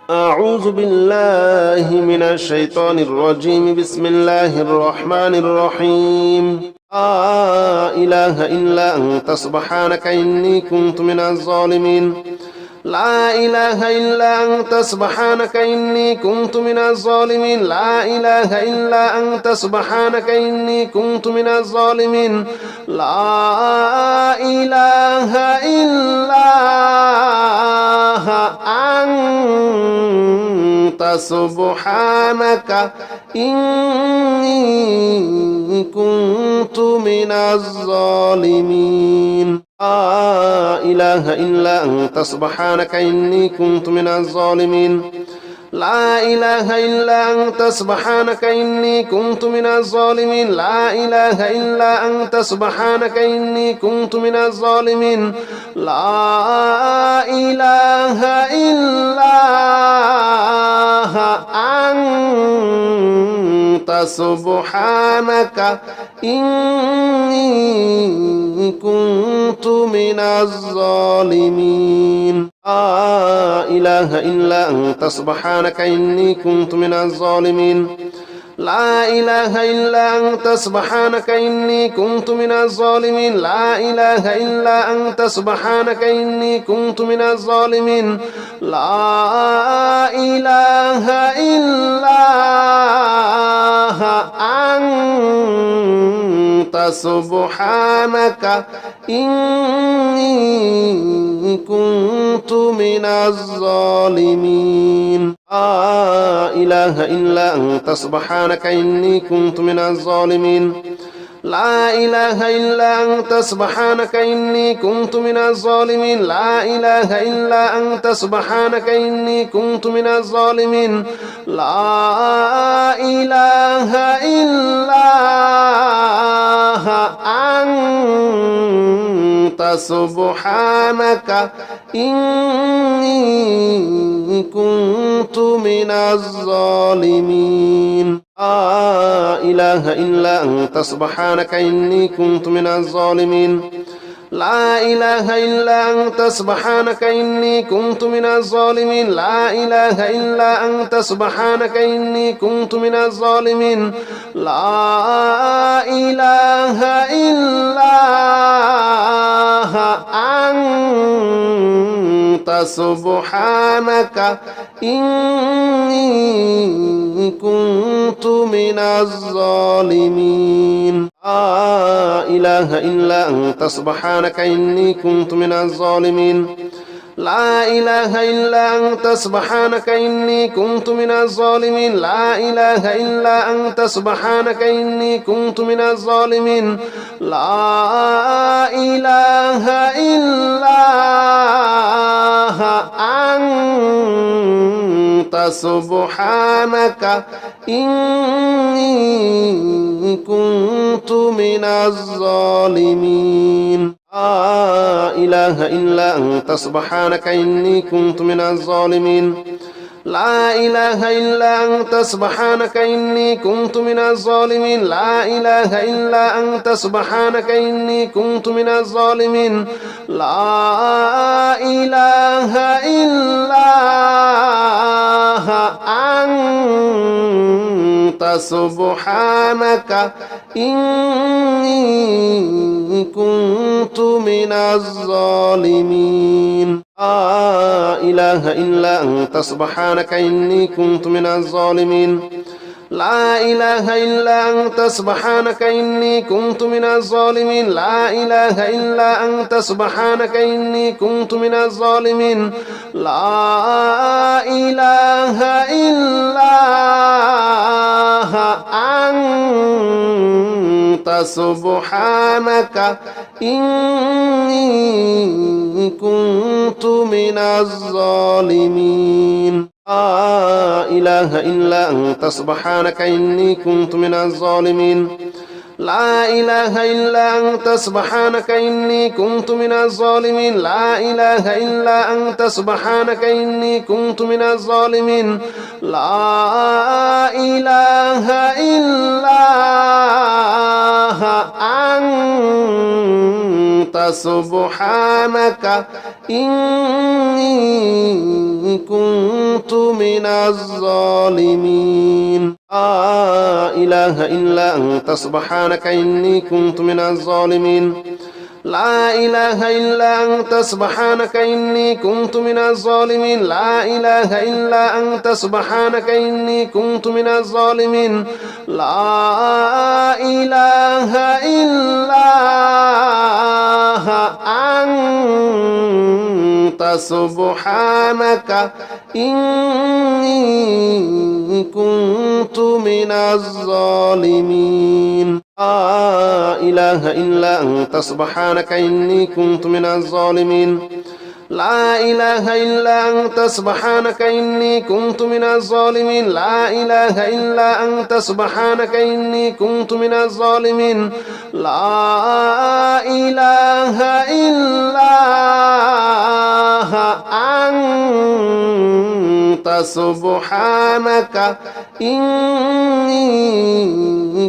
أعوذ بالله من الشيطان الرجيم بسم الله الرحمن الرحيم لا إله إلا أنت سبحانك إني كنت من الظالمين لا إله إلا أنت سبحانك إني كنت من الظالمين لا إله إلا أنت سبحانك إني كنت من الظالمين لا إله إلا أنت سبحانك إني كنت من الظالمين لا إله إلا أنت سبحانك إني كنت من الظالمين لا إله إلا أنت سبحانك إني كنت من الظالمين لا إله إلا أنت سبحانك إني كنت من الظالمين لا إله إلا أنت سبحانك إني كنت من الظالمين لا إله إلا أنت سبحانك إني كنت من الظالمين لا إله إلا أنت سبحانك إني كنت من الظالمين لا إله إلا أنت سبحانك إني كنت من الظالمين لا إله إلا أنت سبحانك إني كنت من الظالمين لا إله إلا أنت سبحانك إني كنت من الظالمين لا إله إلا أنت سبحانك إني كنت من الظالمين لا إله إلا أنت سبحانك إني كنت من الظالمين لا إله إلا أنت سبحانك إني كنت من الظالمين لا إله إلا أنت سبحانك إني كنت من الظالمين لا إله إلا أنت سبحانك إني كنت من الظالمين لا إله إلا أنت سبحانك إني كنت من الظالمين لا إله إلا أنت سبحانك إني كنت من الظالمين لا إله إلا أنت سبحانك إني كنت من الظالمين لا إله إلا أنت سبحانك إني كنت من الظالمين لا إله إلا أنت سبحانك إني كنت من الظالمين لا إله إلا أنت سبحانك إني كنت من الظالمين لا إله إلا أنت سبحانك إني كنت من الظالمين لا إله إلا أنت سبحانك إني كنت من الظالمين لا إله إلا أنت سبحانك إني كنت من الظالمين لا إله إلا أنت سبحانك إني كنت من الظالمين لا إله إلا أنت سبحانك إني كنت من الظالمين لا إله إلا أنت سبحانك إني كنت من الظالمين لا إله إلا أنت سبحانك إني كنت من الظالمين لا إله إلا أنت سبحانك إني كنت من الظالمين لا إله إلا أنت سبحانك إني كنت من الظالمين لا إله إلا أنت سبحانك إني كنت من الظالمين لا إله إلا أنت سبحانك إني كنت من الظالمين لا إله إلا أنت سبحانك إني كنت من الظالمين لا إله إلا أنت سبحانك إني كنت من الظالمين لا إله إلا أنت سبحانك إني كنت من الظالمين لا إله إلا أنت سبحانك إني كنت من الظالمين لا إله إلا أنت سبحانك إني كنت من الظالمين لا إله إلا أنت سبحانك إني كنت من الظالمين لا إله إلا أنت سبحانك إني كنت من الظالمين لا إله إلا أنت سبحانك إني كنت من الظالمين لا إله إلا أنت سبحانك إني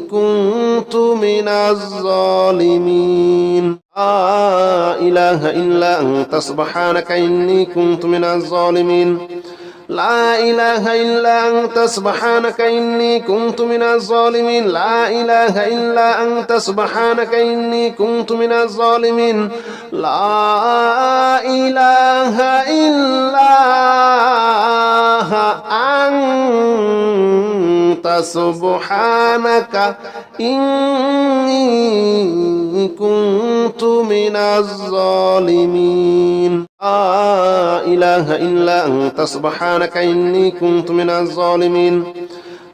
كنت من الظالمين لا إله إلا أنت سبحانك إني كنت من الظالمين لا إله إلا أنت سبحانك إني كنت من الظالمين لا إله إلا أنت سبحانك إني كنت من الظالمين لا إله إلا أنت سبحانك إني كنت من الظالمين لا إله إلا أنت سبحانك إني كنت من الظالمين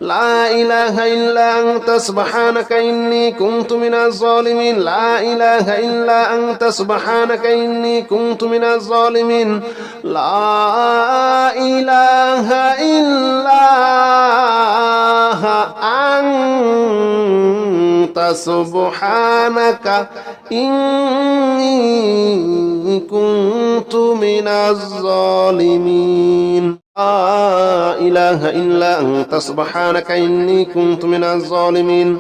لا إله إلا أنت سبحانك إني كنت من الظالمين لا إله إلا أنت سبحانك إني كنت من الظالمين لا إله إلا أنت سبحانك إني كنت من الظالمين لا إله إلا أنت سبحانك إني كنت من الظالمين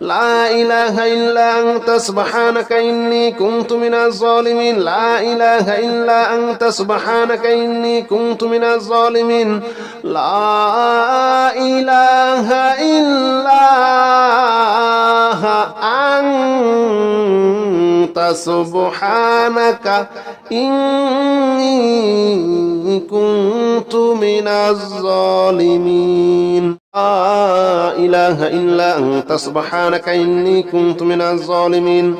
لا إله إلا أنت سبحانك إني كنت من الظالمين لا إله إلا أنت سبحانك إني كنت من الظالمين لا إله إلا أنت سبحانك إني كنت من الظالمين لا إله إلا أنت سبحانك إني كنت من الظالمين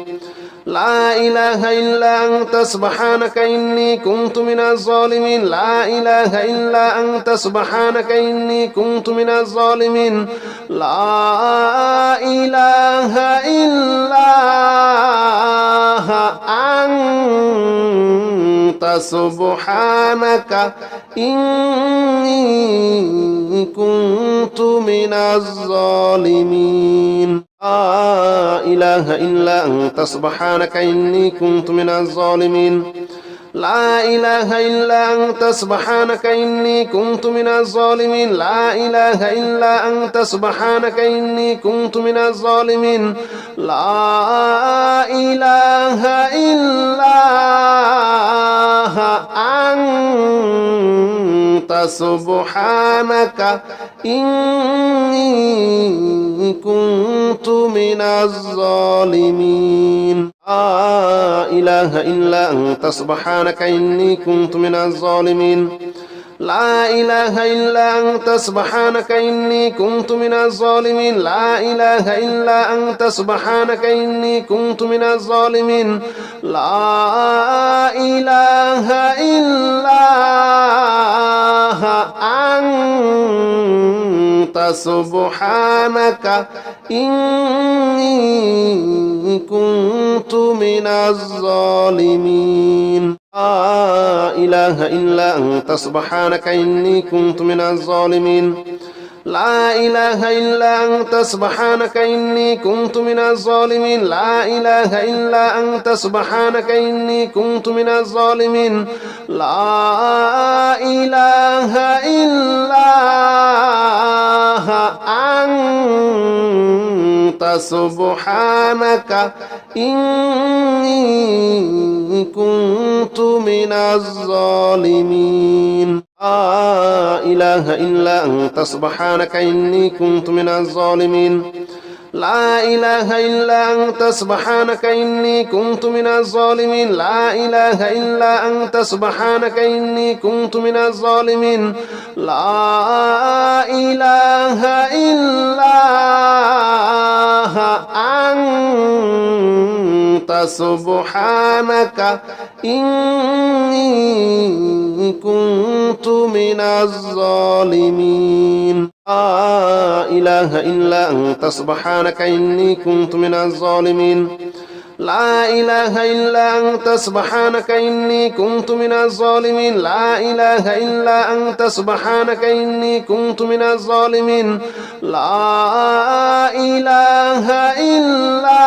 لا إله إلا أنت سبحانك إني كنت من الظالمين لا إله إلا أنت سبحانك إني كنت من الظالمين لا إله إلا أنت سبحانك إني كنت من الظالمين لا إله إلا أنت سبحانك إني كنت من الظالمين لا إله إلا أنت سبحانك إني كنت من الظالمين لا إله إلا أنت سبحانك إني كنت من الظالمين لا إله إلا أنت سبحانك إني كنت من الظالمين لا إله إلا أنت سبحانك إني كنت من الظالمين لا إله إلا أنت سبحانك إني كنت من الظالمين لا إله إلا أنت سبحانك إني كنت من الظالمين لا إله إلا أنت سبحانك إني كنت من الظالمين لا إله إلا أنت سبحانك إني كنت من الظالمين لا إله إلا أنت سبحانك إني كنت من الظالمين لا إله إلا أنت سبحانك إني كنت من الظالمين لا إله إلا أنت سبحانك إني كنت من الظالمين لا إله إلا أنت سبحانك إني كنت من الظالمين لا إله إلا أنت سبحانك إني كنت من الظالمين لا إله إلا أنت سبحانك إني كنت من الظالمين لا إله إلا أنت سبحانك إني كنت من الظالمين لا إله إلا أنت سبحانك إني كنت من الظالمين لا إله إلا أنت سبحانك إني كنت من الظالمين لا إله إلا أنت سبحانك إني كنت من الظالمين لا إله إلا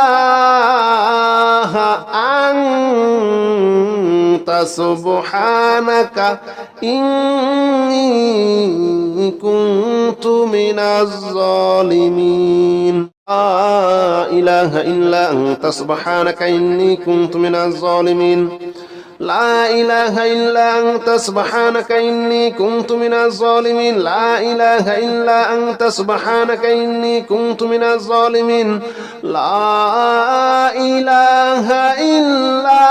أنت سبحانك إني كنت من الظالمين لا إله إلا أنت سبحانك إني كنت من الظالمين لا إله إلا أنت سبحانك إني كنت من الظالمين لا إله إلا أنت سبحانك إني كنت من الظالمين لا إله إلا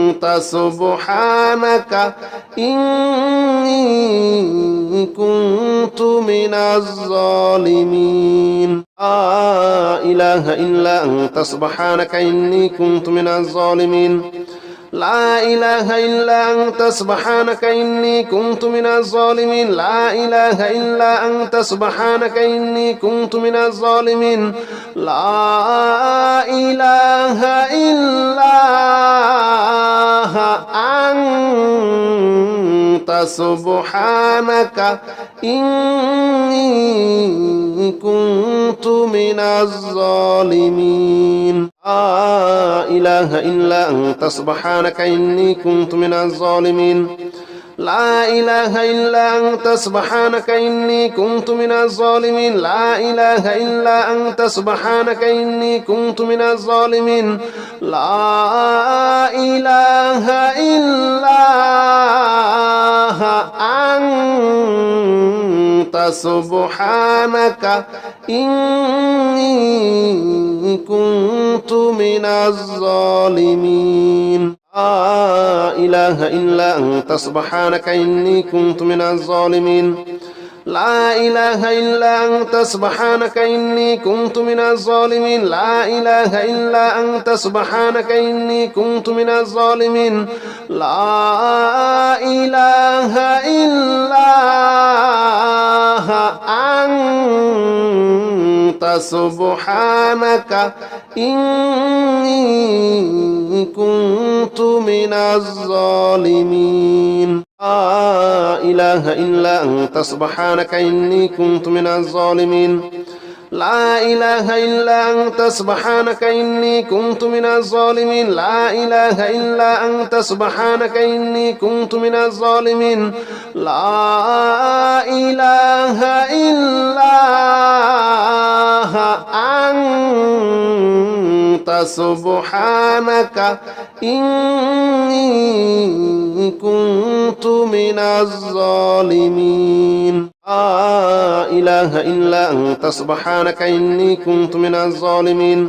أنت سبحانك إني كنت من الظالمين لا إله إلا أنت سبحانك إني كنت من الظالمين لا إله إلا أنت سبحانك إني كنت من الظالمين لا إله إلا أنت سبحانك إني كنت من الظالمين لا إله إلا أنت سبحانك إني كنت من الظالمين لا إله إلا أنت سبحانك إني كنت من الظالمين لا إله إلا أنت سبحانك إني كنت من الظالمين لا إله إلا أنت سبحانك إني كنت من الظالمين لا إله إلا أنت سبحانك إني كنت من الظالمين لا إله إلا أنت سبحانك إني كنت من الظالمين لا إله إلا أنت سبحانك إني كنت من الظالمين لا إله إلا أنت سبحانك إني كنت من الظالمين لا إله إلا أنت سبحانك إني كنت من الظالمين لا إله إلا أنت سبحانك إني كنت من الظالمين لا إله إلا أنت سبحانك إني كنت من الظالمين لا إله إلا أنت سبحانك إني كنت من الظالمين لا إله إلا أنت سبحانك إني كنت من الظالمين لا إله إلا أنت سبحانك إني كنت من الظالمين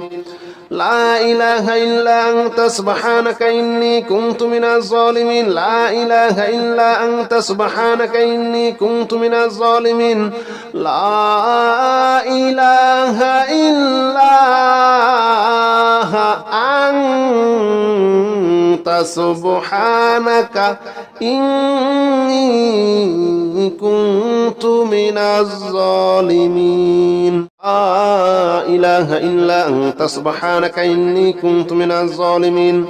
لا إله إلا أنت سبحانك إني كنت من الظالمين لا إله إلا أنت سبحانك إني كنت من الظالمين لا إله إلا أنت سبحانك إني كنت من الظالمين لا إله إلا أنت سبحانك إني كنت من الظالمين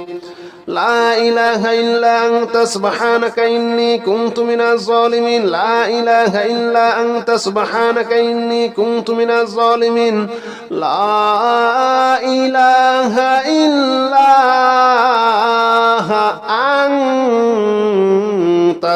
لا إله إلا أنت سبحانك إني كنت من الظالمين لا إله إلا أنت سبحانك إني كنت من الظالمين لا إله إلا أنت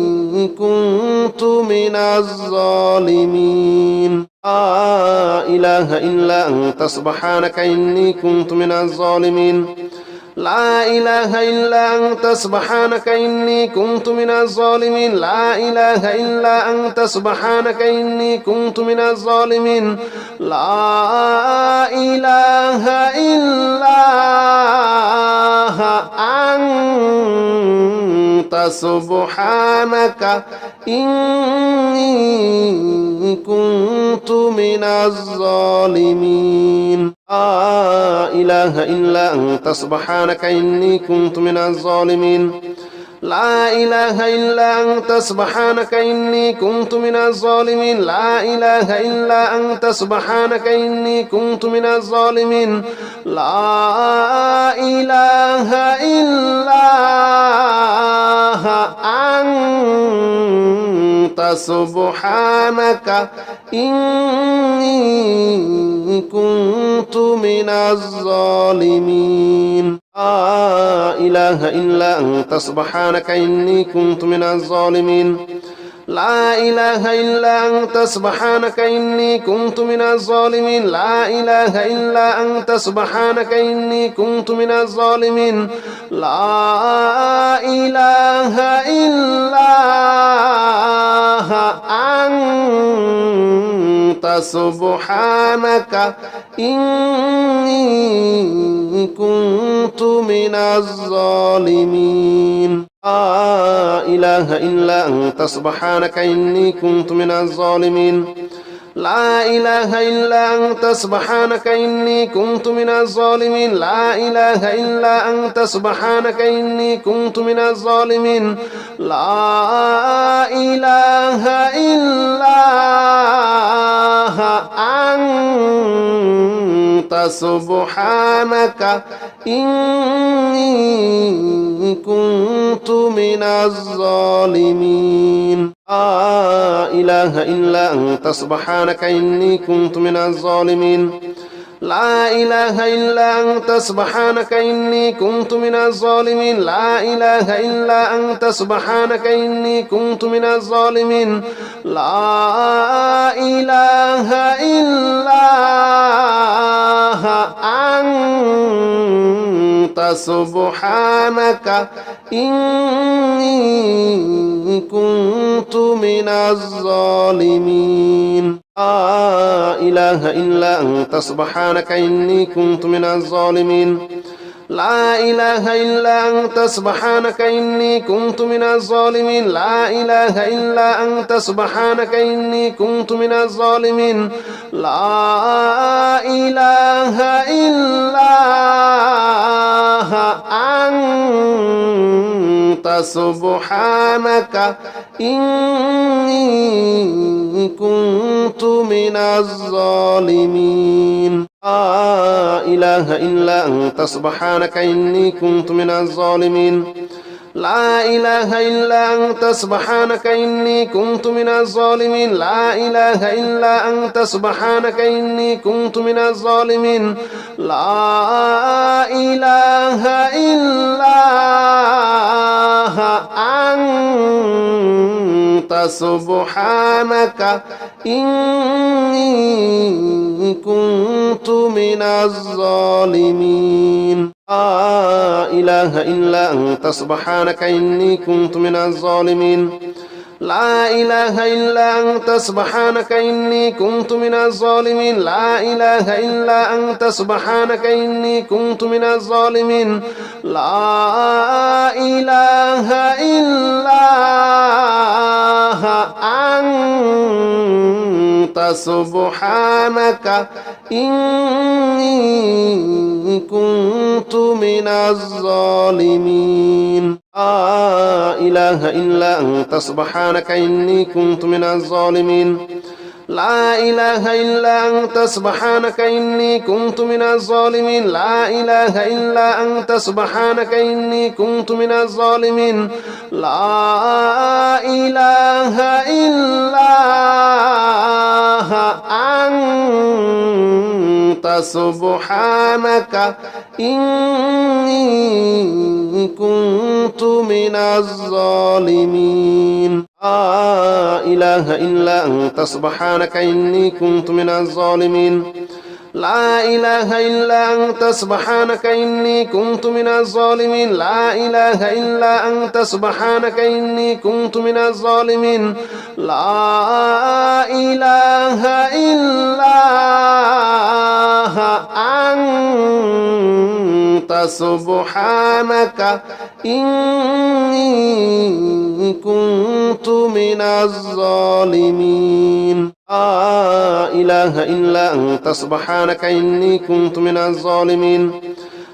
كنت من الظالمين لا إله إلا أنت سبحانك إني كنت من الظالمين لا إله إلا أنت سبحانك إني كنت من الظالمين لا إله إلا أنت سبحانك إني كنت من الظالمين لا إله إلا أنت سبحانك إني كنت من الظالمين لا إله إلا أنت سبحانك إني كنت من الظالمين لا إله إلا أنت سبحانك إني كنت من الظالمين لا إله إلا أنت سبحانك إني كنت من الظالمين لا إله إلا أنت سبحانك إني كنت من الظالمين لا إله إلا أنت سبحانك إني كنت من الظالمين لا إله إلا أنت سبحانك إني كنت من الظالمين لا إله إلا أنت سبحانك إني كنت من الظالمين لا إله إلا أنت سبحانك إني كنت من الظالمين لا إله إلا أنت سبحانك إني كنت من الظالمين لا إله إلا أنت سبحانك إني كنت من الظالمين لا إله إلا أنت سبحانك إني كنت من الظالمين لا إله إلا أنت سبحانك إني كنت من الظالمين لا إله إلا أنت سبحانك إني كنت من الظالمين لا إله إلا أنت سبحانك إني كنت من الظالمين لا إله إلا أنت سبحانك إني كنت من الظالمين لا إله إلا أنت سبحانك إني كنت من الظالمين لا إله إلا أنت سبحانك إني كنت من الظالمين لا إله إلا أنت سبحانك إني كنت من الظالمين لا إله إلا أنت سبحانك إني كنت من الظالمين لا إله إلا أنت سبحانك إني كنت من الظالمين لا إله إلا أنت سبحانك إني كنت من الظالمين لا إله إلا أنت سبحانك إني كنت من الظالمين لا إله إلا أنت سبحانك إني كنت من الظالمين لا إله إلا أنت سبحانك إني كنت من الظالمين لا إله إلا أنت سبحانك إني كنت من الظالمين لا إله إلا أنت سبحانك إني كنت من الظالمين لا إله إلا أنت سبحانك إني كنت من الظالمين لا إله إلا أنت سبحانك إني كنت من الظالمين لا إله إلا أنت سبحانك إني كنت من الظالمين لا إله إلا أنت سبحانك إني كنت من الظالمين لا إله إلا أنت سبحانك إني كنت من الظالمين لا إله إلا أنت سبحانك إني كنت من الظالمين لا إله إلا أنت سبحانك إني كنت من الظالمين لا إله إلا أنت سبحانك إني كنت من الظالمين لا إله إلا أنت سبحانك إني كنت من الظالمين لا إله إلا أنت سبحانك إني كنت من الظالمين لا إله إلا أنت سبحانك إني كنت من الظالمين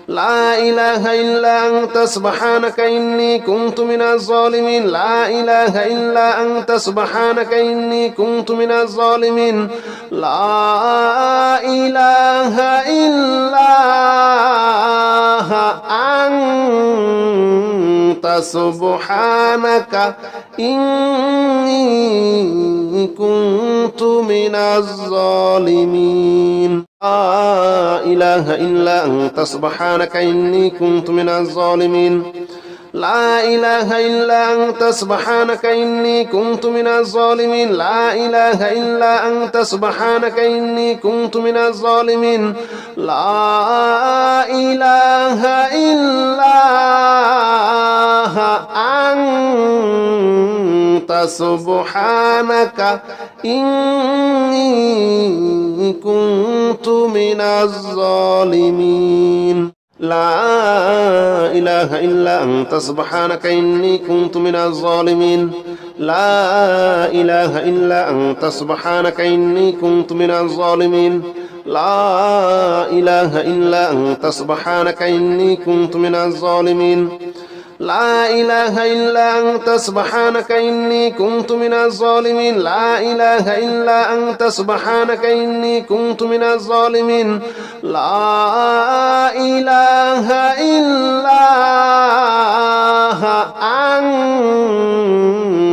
لا إله إلا أنت سبحانك إني كنت من الظالمين لا إله إلا أنت سبحانك إني كنت من الظالمين لا إله إلا أنت سبحانك إني كنت من الظالمين لا إله إلا أنت سبحانك إني كنت من الظالمين لا إله إلا أنت سبحانك إني كنت من الظالمين لا إله إلا أنت سبحانك إني كنت من الظالمين لا إله إلا أنت سبحانك إني كنت من الظالمين لا إله إلا أنت سبحانك إني كنت من الظالمين لا إله إلا أنت سبحانك إني كنت من الظالمين لا إله إلا أنت سبحانك إني كنت من الظالمين لا إله إلا أنت سبحانك إني كنت من الظالمين لا إله إلا أنت سبحانك إني كنت من الظالمين لا إله إلا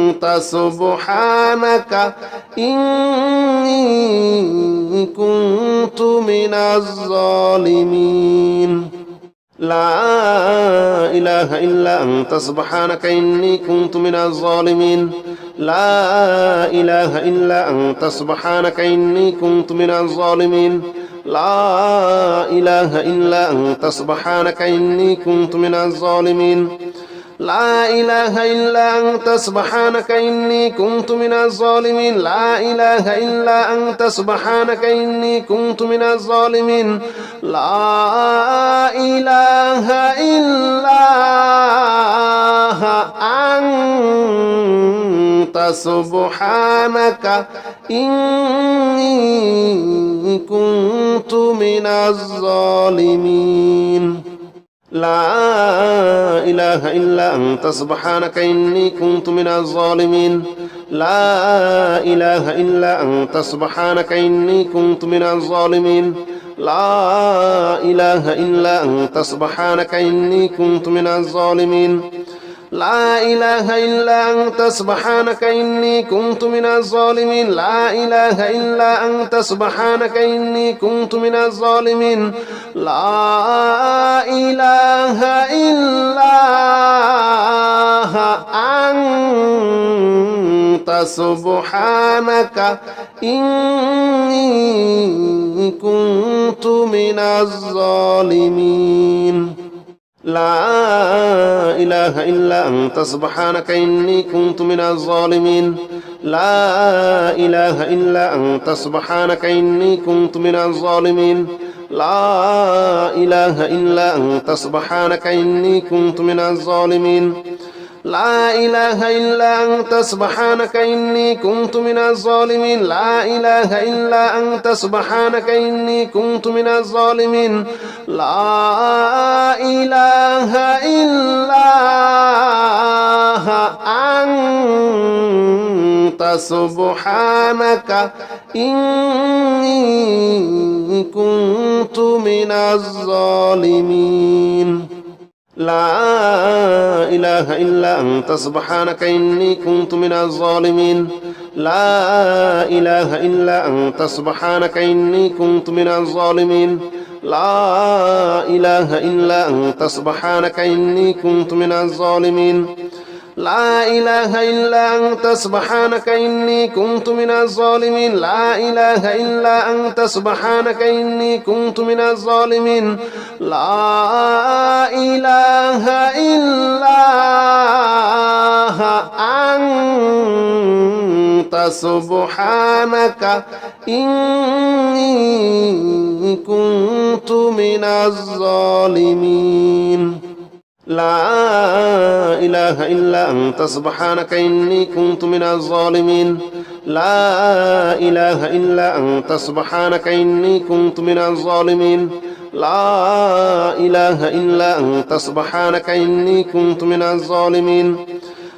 أنت سبحانك إني كنت من الظالمين لا إله إلا أنت سبحانك إني كنت من الظالمين لا إله إلا أنت سبحانك إني كنت من الظالمين لا إله إلا أنت سبحانك إني كنت من الظالمين لا إله إلا أنت سبحانك إني كنت من الظالمين لا إله إلا أنت سبحانك إني كنت من الظالمين لا إله إلا أنت سبحانك إني كنت من الظالمين لا إله إلا أنت سبحانك إني كنت من الظالمين لا إله إلا أنت سبحانك إني كنت من الظالمين لا إله إلا أنت سبحانك إني كنت من الظالمين لا إله إلا أنت سبحانك إني كنت من الظالمين لا إله إلا أنت سبحانك إني كنت من الظالمين لا إله إلا أنت سبحانك إني كنت من الظالمين لا إله إلا أنت سبحانك إني كنت من الظالمين لا إله إلا أنت سبحانك إني كنت من الظالمين لا إله إلا أنت سبحانك إني كنت من الظالمين لا إله إلا أنت سبحانك إني كنت من الظالمين لا إله إلا أنت سبحانك إني كنت من الظالمين لا إله إلا أنت سبحانك إني كنت من الظالمين لا إله إلا أنت سبحانك إني كنت من الظالمين لا إله إلا أنت سبحانك إني كنت من الظالمين لا إله إلا أنت سبحانك إني كنت من الظالمين لا إله إلا أنت سبحانك إني كنت من الظالمين لا إله إلا أنت سبحانك إني كنت من الظالمين لا إله إلا أنت سبحانك إني كنت من الظالمين لا إله إلا أنت سبحانك إني كنت من الظالمين لا إله إلا أنت سبحانك إني كنت من الظالمين لا إله إلا أنت سبحانك إني كنت من الظالمين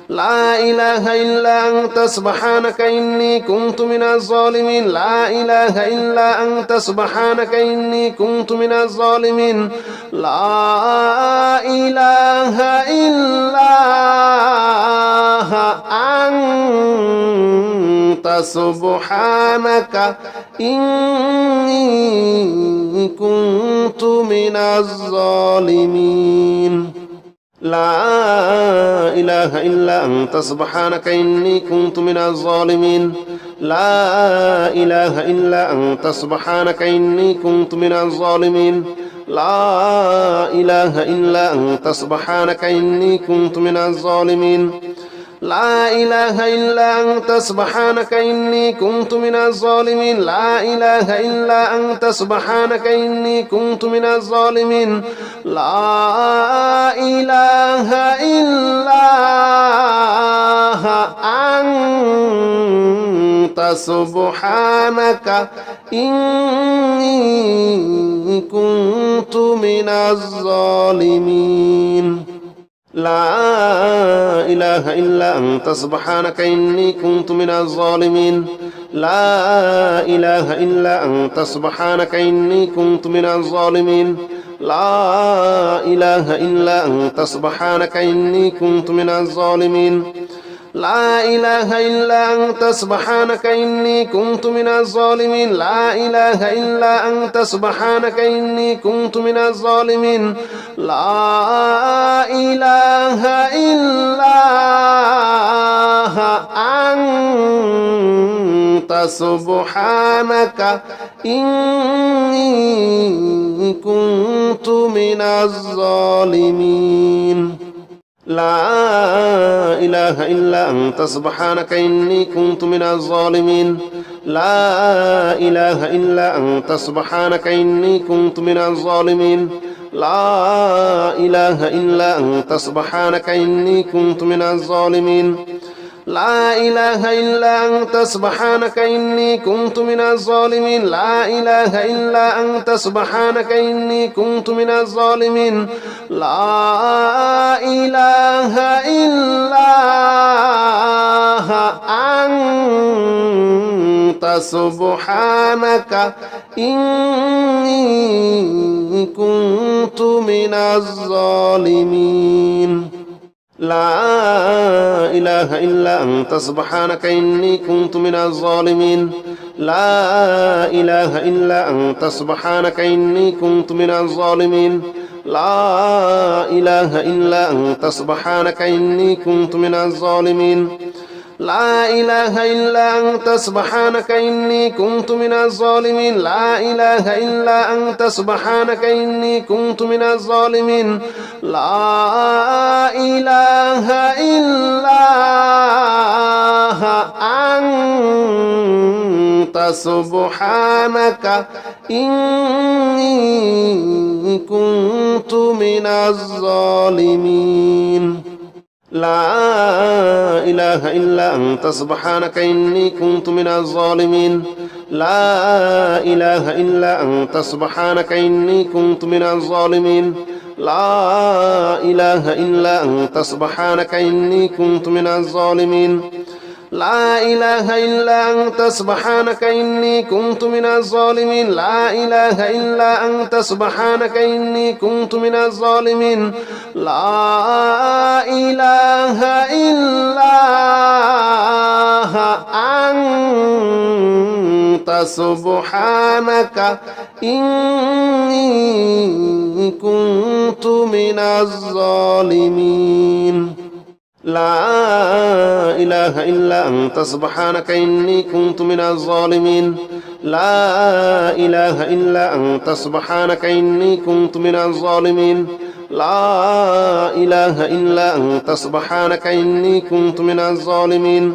لا إله إلا أنت سبحانك إني كنت من الظالمين لا إله إلا أنت سبحانك إني كنت من الظالمين لا إله إلا أنت سبحانك إني كنت من الظالمين لا إله إلا أنت سبحانك إني كنت من الظالمين لا إله إلا أنت سبحانك إني كنت من الظالمين لا إله إلا أنت سبحانك إني كنت من الظالمين لا إله إلا أنت سبحانك إني كنت من الظالمين لا إله إلا أنت سبحانك إني كنت من الظالمين لا إله إلا أنت سبحانك إني كنت من الظالمين لا إله إلا أنت سبحانك إني كنت من الظالمين لا إله إلا أنت سبحانك إني كنت من الظالمين لا إله إلا أنت سبحانك إني كنت من الظالمين لا إله إلا أنت سبحانك إني كنت من الظالمين لا إله إلا أنت سبحانك إني كنت من الظالمين لا إله إلا أنت سبحانك إني كنت من الظالمين لا إله إلا أنت سبحانك إني كنت من الظالمين لا إله إلا أنت سبحانك إني كنت من الظالمين لا إله إلا أنت سبحانك إني كنت من الظالمين لا إله إلا أنت سبحانك إني كنت من الظالمين لا إله إلا أنت سبحانك إني كنت من الظالمين لا إله إلا أنت سبحانك إني كنت من الظالمين لا إله إلا أنت سبحانك إني كنت من الظالمين لا إله إلا أنت سبحانك إني كنت من الظالمين لا إله إلا أنت سبحانك إني كنت من الظالمين لا إله إلا أنت سبحانك إني كنت من الظالمين لا إله إلا أنت سبحانك إني كنت من الظالمين لا إله إلا أنت سبحانك إني كنت من الظالمين لا إله إلا أنت سبحانك إني كنت من الظالمين لا إله إلا أنت سبحانك إني كنت من الظالمين لا إله إلا أنت سبحانك إني كنت من الظالمين لا إله إلا أنت سبحانك إني كنت من الظالمين لا إله إلا أنت سبحانك إني كنت من الظالمين لا إله إلا أنت سبحانك إني كنت من الظالمين لا إله إلا أنت سبحانك إني كنت من الظالمين لا إله إلا أنت سبحانك إني كنت من الظالمين لا إله إلا أنت سبحانك إني كنت من الظالمين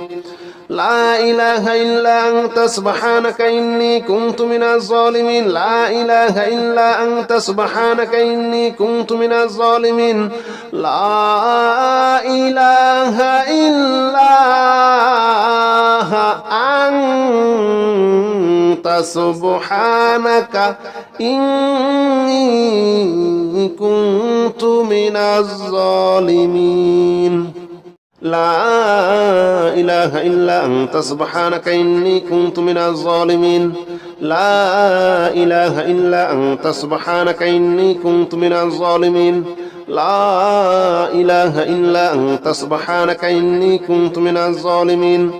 لا إله إلا أنت سبحانك إني كنت من الظالمين لا إله إلا أنت سبحانك إني كنت من الظالمين لا إله إلا أنت سبحانك إني كنت من الظالمين لا إله إلا أنت سبحانك إني كنت من الظالمين لا إله إلا أنت سبحانك إني كنت من الظالمين لا إله إلا أنت سبحانك إني كنت من الظالمين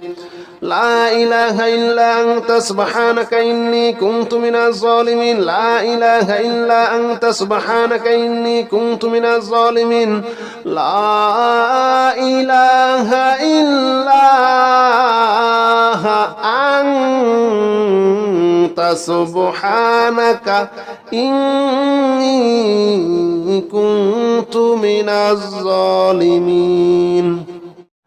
لا إله إلا أنت سبحانك إني كنت من الظالمين لا إله إلا أنت سبحانك إني كنت من الظالمين لا إله إلا أنت سبحانك إني كنت من الظالمين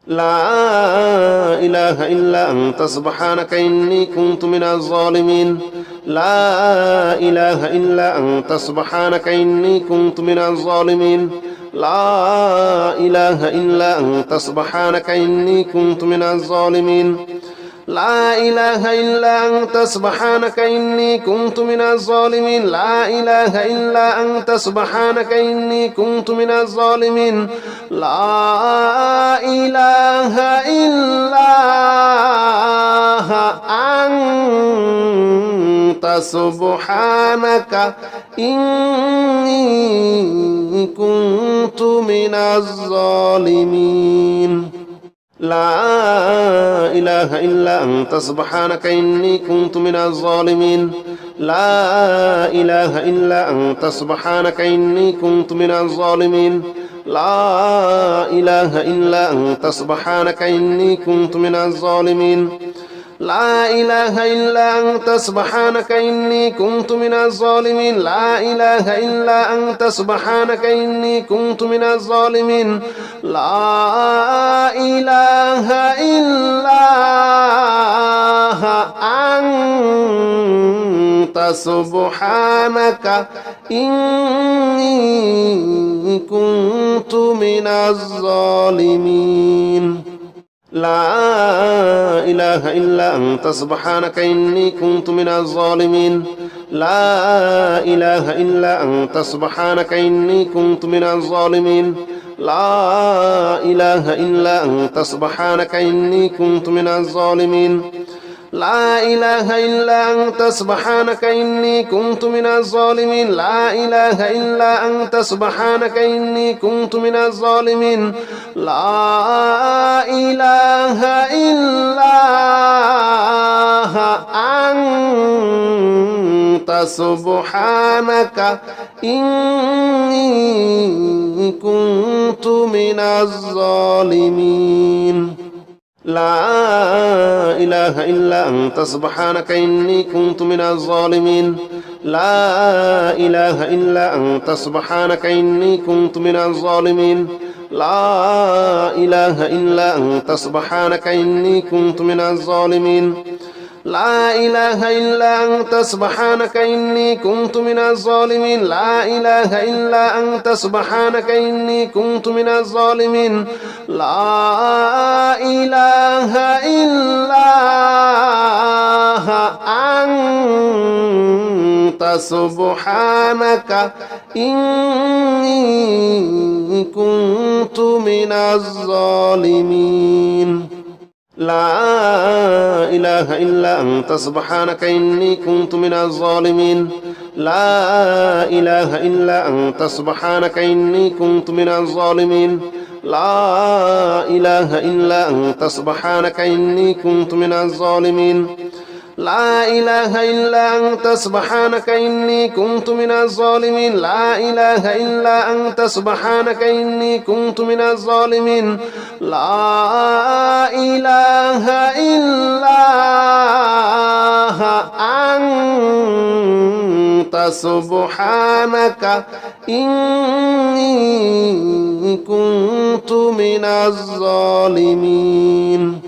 لا إله إلا أنت سبحانك إني كنت من الظالمين لا إله إلا أنت سبحانك إني كنت من الظالمين لا إله إلا أنت سبحانك إني كنت من الظالمين لا إله إلا أنت سبحانك إني كنت من الظالمين لا إله إلا أنت سبحانك إني كنت من الظالمين لا إله إلا أنت سبحانك إني كنت من الظالمين لا إله إلا أنت سبحانك إني كنت من الظالمين لا إله إلا أنت سبحانك إني كنت من الظالمين لا إله إلا أنت سبحانك إني كنت من الظالمين لا إله إلا أنت سبحانك إني كنت من الظالمين لا إله إلا أنت سبحانك إني كنت من الظالمين لا إله إلا أنت سبحانك إني كنت من الظالمين لا إله إلا أنت سبحانك إني كنت من الظالمين لا إله إلا أنت سبحانك إني كنت من الظالمين لا إله إلا أنت سبحانك إني كنت من الظالمين لا إله إلا أنت سبحانك إني كنت من الظالمين لا إله إلا أنت سبحانك إني كنت من الظالمين لا إله إلا أنت سبحانك إني كنت من الظالمين لا إله إلا أنت سبحانك إني كنت من الظالمين لا إله إلا أنت سبحانك إني كنت من الظالمين لا إله إلا أنت سبحانك إني كنت من الظالمين لا إله إلا أنت سبحانك إني كنت من الظالمين لا إله إلا أنت سبحانك إني كنت من الظالمين لا إله إلا أنت سبحانك إني كنت من الظالمين لا إله إلا أنت سبحانك إني كنت من الظالمين لا إله إلا أنت سبحانك إني كنت من الظالمين لا إله إلا أنت سبحانك إني كنت من الظالمين لا إله إلا أنت سبحانك إني كنت من الظالمين لا إله إلا أنت سبحانك إني كنت من الظالمين لا إله إلا أنت سبحانك إني كنت من الظالمين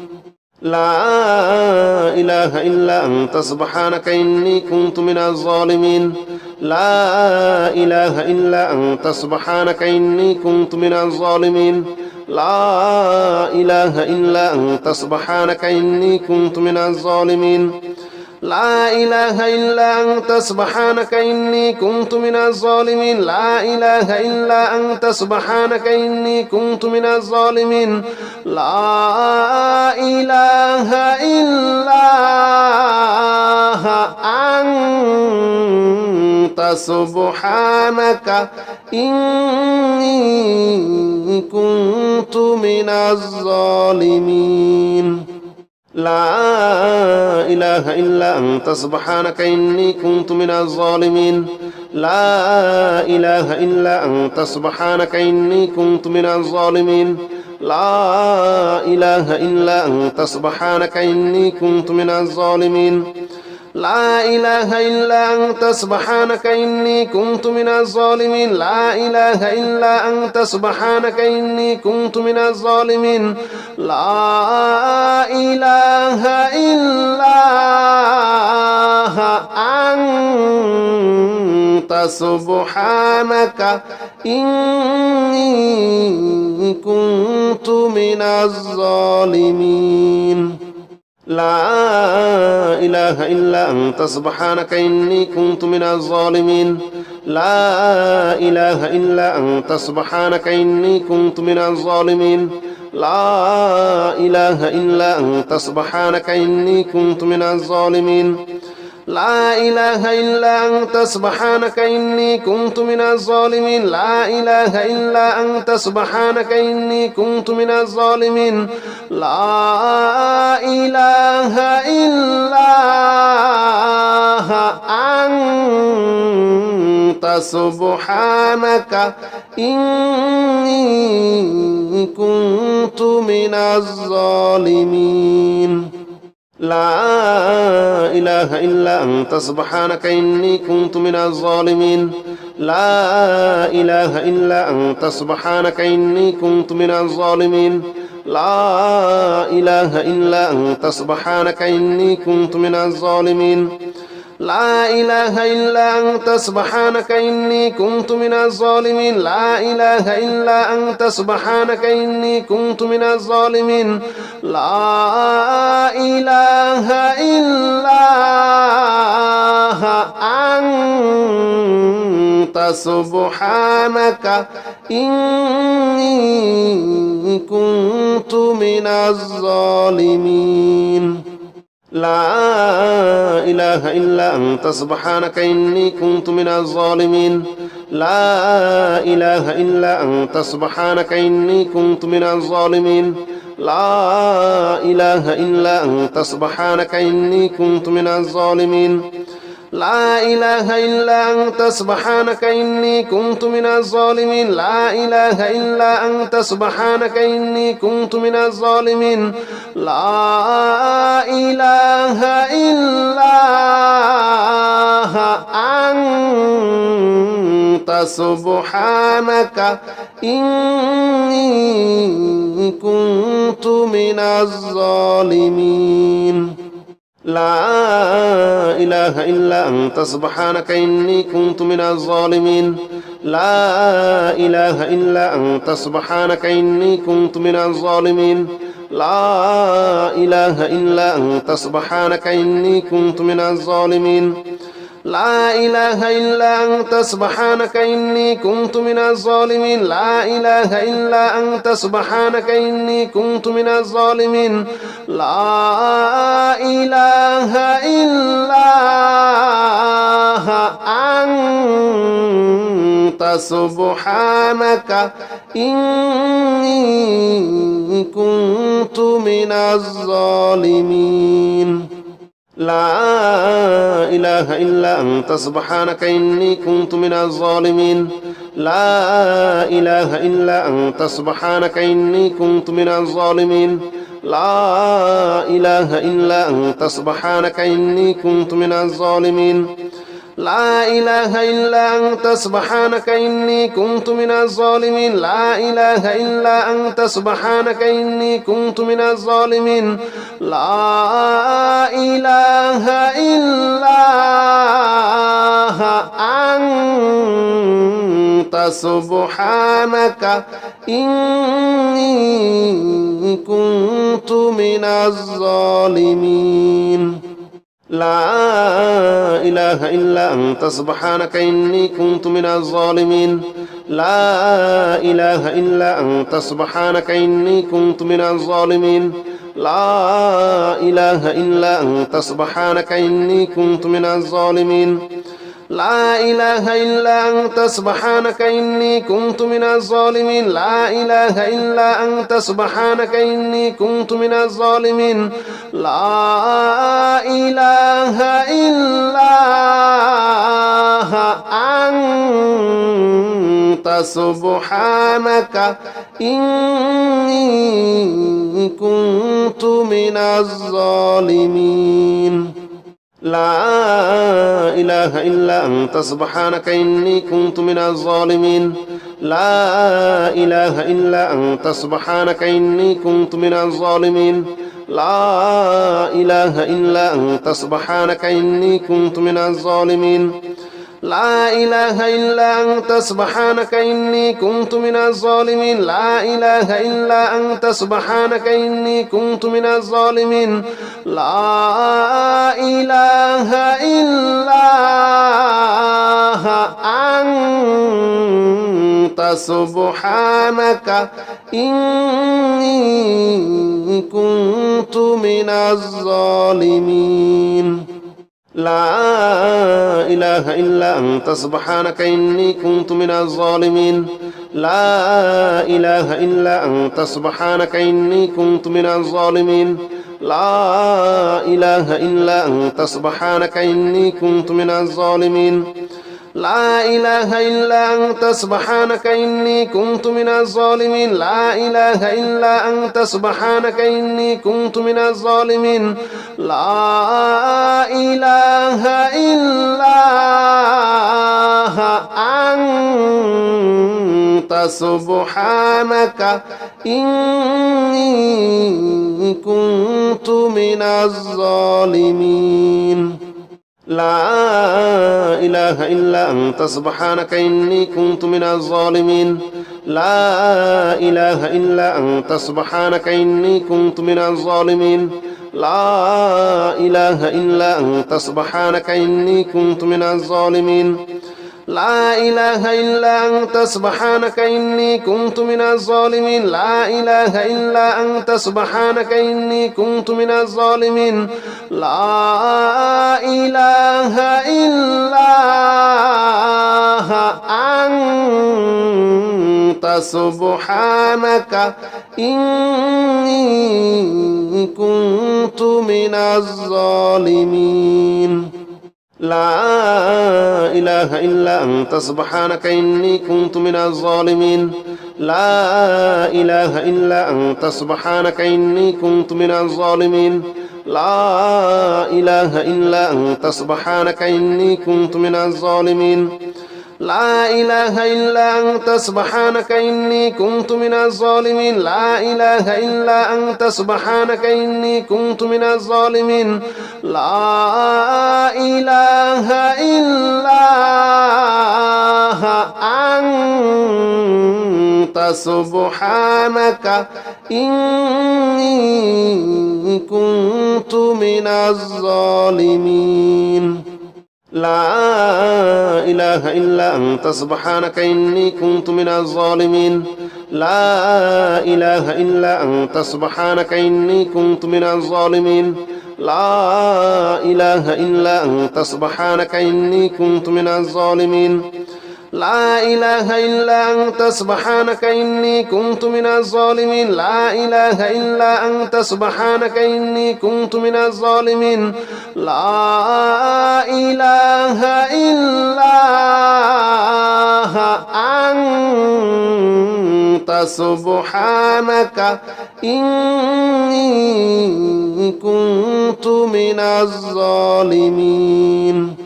لا إله إلا أنت سبحانك إني كنت من الظالمين لا إله إلا أنت سبحانك إني كنت من الظالمين لا إله إلا أنت سبحانك إني كنت من الظالمين لا إله إلا أنت سبحانك إني كنت من الظالمين لا إله إلا أنت سبحانك إني كنت من الظالمين لا إله إلا أنت سبحانك إني كنت من الظالمين لا إله إلا أنت سبحانك إني كنت من الظالمين لا إله إلا أنت سبحانك إني كنت من الظالمين لا إله إلا أنت سبحانك إني كنت من الظالمين لا إله إلا أنت سبحانك إني كنت من الظالمين لا إله إلا أنت سبحانك إني كنت من الظالمين لا إله إلا أنت سبحانك إني كنت من الظالمين لا إله إلا أنت سبحانك إني كنت من الظالمين لا إله إلا أنت سبحانك إني كنت من الظالمين لا إله إلا أنت سبحانك إني كنت من الظالمين لا إله إلا أنت سبحانك إني كنت من الظالمين لا إله إلا أنت سبحانك إني كنت من الظالمين لا إله إلا أنت سبحانك إني كنت من الظالمين لا إله إلا أنت سبحانك إني كنت من الظالمين لا إله إلا أنت سبحانك إني كنت من الظالمين لا إله إلا أنت سبحانك إني كنت من الظالمين لا إله إلا أنت سبحانك إني كنت من الظالمين لا إله إلا أنت سبحانك إني كنت من الظالمين لا إله إلا أنت سبحانك إني كنت من الظالمين لا إله إلا أنت سبحانك إني كنت من الظالمين لا إله إلا أنت سبحانك إني كنت من الظالمين لا إله إلا أنت سبحانك إني كنت من الظالمين لا إله إلا أنت سبحانك إني كنت من الظالمين لا إله إلا أنت سبحانك إني كنت من الظالمين لا إله إلا أنت سبحانك إني كنت من الظالمين لا إله إلا أنت سبحانك إني كنت من الظالمين لا إله إلا أنت سبحانك إني كنت من الظالمين لا إله إلا أنت سبحانك إني كنت من الظالمين لا إله إلا أنت سبحانك إني كنت من الظالمين لا إله إلا أنت سبحانك إني كنت من الظالمين لا إله إلا أنت سبحانك إني كنت من الظالمين لا إله إلا أنت سبحانك إني كنت من الظالمين لا إله إلا أنت سبحانك إني كنت من الظالمين لا إله إلا أنت سبحانك إني كنت من الظالمين لا إله إلا أنت سبحانك إني كنت من الظالمين لا إله إلا أنت سبحانك إني كنت من الظالمين لا إله إلا أنت سبحانك إني كنت من الظالمين لا إله إلا أنت سبحانك إني كنت من الظالمين لا إله إلا أنت سبحانك إني كنت من الظالمين لا إله إلا أنت سبحانك إني كنت من الظالمين لا إله إلا أنت سبحانك إني كنت من الظالمين لا إله إلا أنت سبحانك إني كنت من الظالمين لا إله إلا أنت سبحانك إني كنت من الظالمين لا إله إلا أنت سبحانك إني كنت من الظالمين لا إله إلا أنت سبحانك إني كنت من الظالمين لا إله إلا أنت سبحانك إني كنت من الظالمين لا إله إلا أنت سبحانك إني كنت من الظالمين لا إله إلا أنت سبحانك إني كنت من الظالمين لا إله إلا أنت سبحانك إني كنت من الظالمين لا إله إلا أنت سبحانك إني كنت من الظالمين لا إله إلا أنت سبحانك إني كنت من الظالمين لا إله إلا أنت سبحانك إني كنت من الظالمين لا إله إلا أنت سبحانك إني كنت من الظالمين لا إله إلا أنت سبحانك إني كنت من الظالمين لا إله إلا أنت سبحانك إني كنت من الظالمين لا إله إلا أنت سبحانك إني كنت من الظالمين لا إله إلا أنت سبحانك إني كنت من الظالمين لا إله إلا أنت سبحانك إني كنت من الظالمين لا إله إلا أنت سبحانك إني كنت من الظالمين لا إله إلا أنت سبحانك إني كنت من الظالمين لا إله إلا أنت سبحانك إني كنت من الظالمين لا إله إلا أنت سبحانك إني كنت من الظالمين لا إله إلا أنت سبحانك إني كنت من الظالمين لا إله إلا أنت سبحانك إني كنت من الظالمين لا إله إلا أنت سبحانك إني كنت من الظالمين لا إله إلا أنت سبحانك إني كنت من الظالمين لا إله إلا أنت سبحانك إني كنت من الظالمين لا إله إلا أنت سبحانك إني كنت من الظالمين لا إله إلا أنت سبحانك إني كنت من الظالمين لا إله إلا أنت سبحانك إني كنت من الظالمين لا إله إلا أنت سبحانك إني كنت من الظالمين لا إله إلا أنت سبحانك إني كنت من الظالمين لا إله إلا أنت سبحانك إني كنت من الظالمين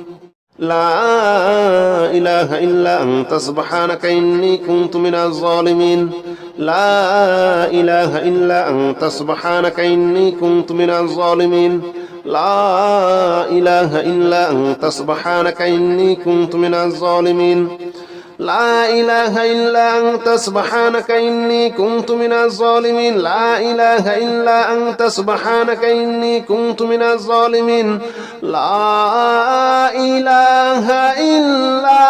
لا إله إلا أنت سبحانك إني كنت من الظالمين لا إله إلا أنت سبحانك إني كنت من الظالمين لا إله إلا أنت سبحانك إني كنت من الظالمين لا إله إلا أنت سبحانك إني كنت من الظالمين لا إله إلا أنت سبحانك إني كنت من الظالمين لا إله إلا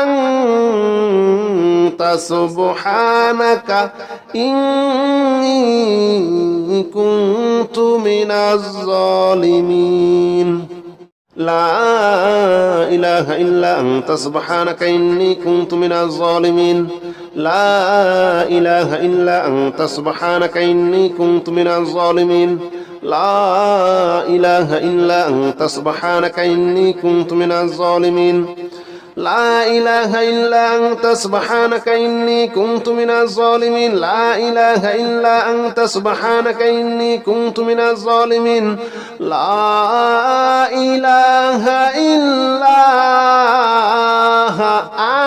أنت سبحانك إني كنت من الظالمين لا إله إلا أنت سبحانك إني كنت من الظالمين لا إله إلا أنت سبحانك إني كنت من الظالمين لا إله إلا أنت سبحانك إني كنت من الظالمين لا إله إلا أنت سبحانك إني كنت من الظالمين لا إله إلا أنت سبحانك إني كنت من الظالمين لا إله إلا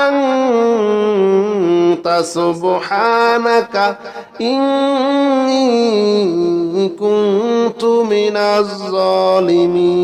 أنت سبحانك إني كنت من الظالمين